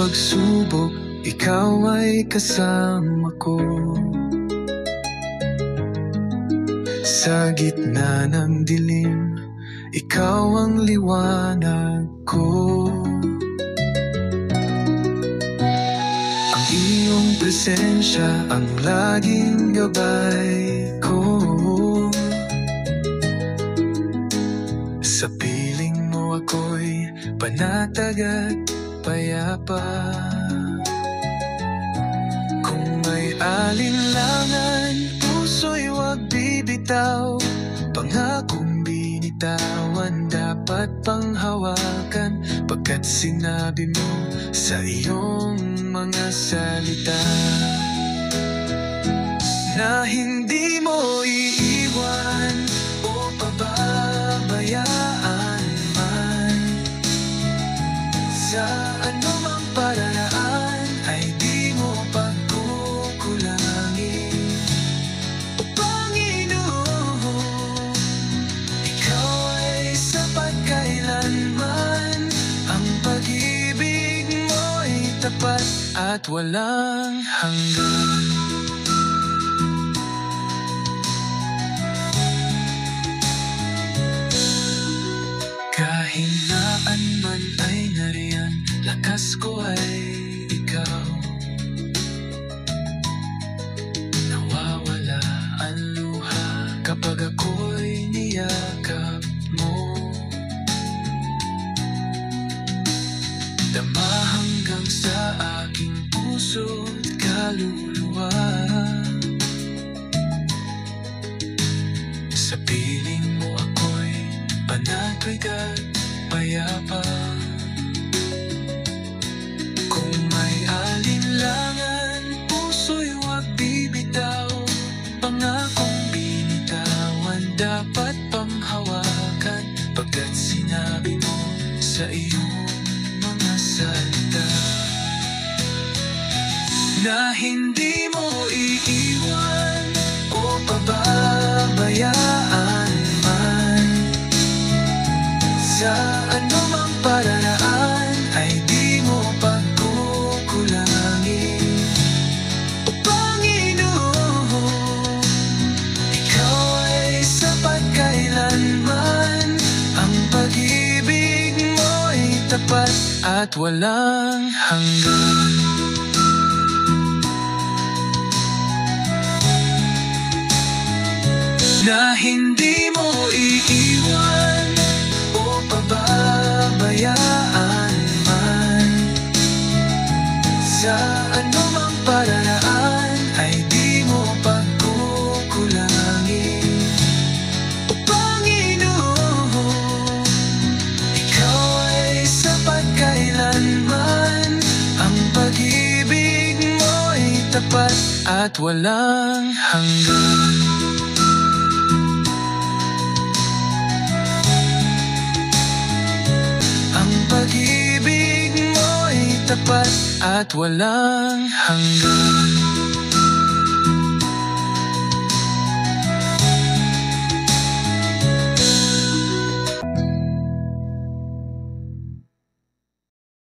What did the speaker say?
pagsubok, ikaw ay kasama ko. Sa gitna ng dilim, ikaw ang liwanag ko. Ang iyong presensya ang laging gabay ko. Sa piling mo ako'y panatag at payapa. Kung may alinlangan, puso'y huwag bibitaw. Pangakong binitawan, dapat panghawakan. Pagkat sinabi mo sa iyong mga salita na hindi mo iiwan o pababayaan man. Sa anumang paraan ay di mo pagkukulangin. O Panginoon, ikaw ay sapat kailanman. Ang pag-ibig mo'y tapat at walang hanggan. Kahinaan man ay nariyan, lakas ko ay ikaw. Nawawala ang luha kapag ako'y niyakap mo. Dama hanggang sa aking puso't kaluluwa. Sa piling mo ako'y panatag at payapa. Kung may alinlangan, puso'y huwag bibitaw. Pangakong binitawan, dapat panghawakan. Pagkat sinabi mo sa iyong mga salita na hindi mo iiwan o pababayaan man. Sa anumang paraan ay di mo pagkukulangin. O Panginoon, ikaw ay sapat kailanman. Ang pag-ibig mo'y tapat at walang hanggan. Na hindi mo iiwan o pababayaan man. Sa anumang paraan ay di mo pagkukulangin. O Panginoon, ikaw ay sapat kailanman. Ang pag-ibig mo'y tapat at walang hanggan. Pag-ibig mo'y tapat at walang hanggan.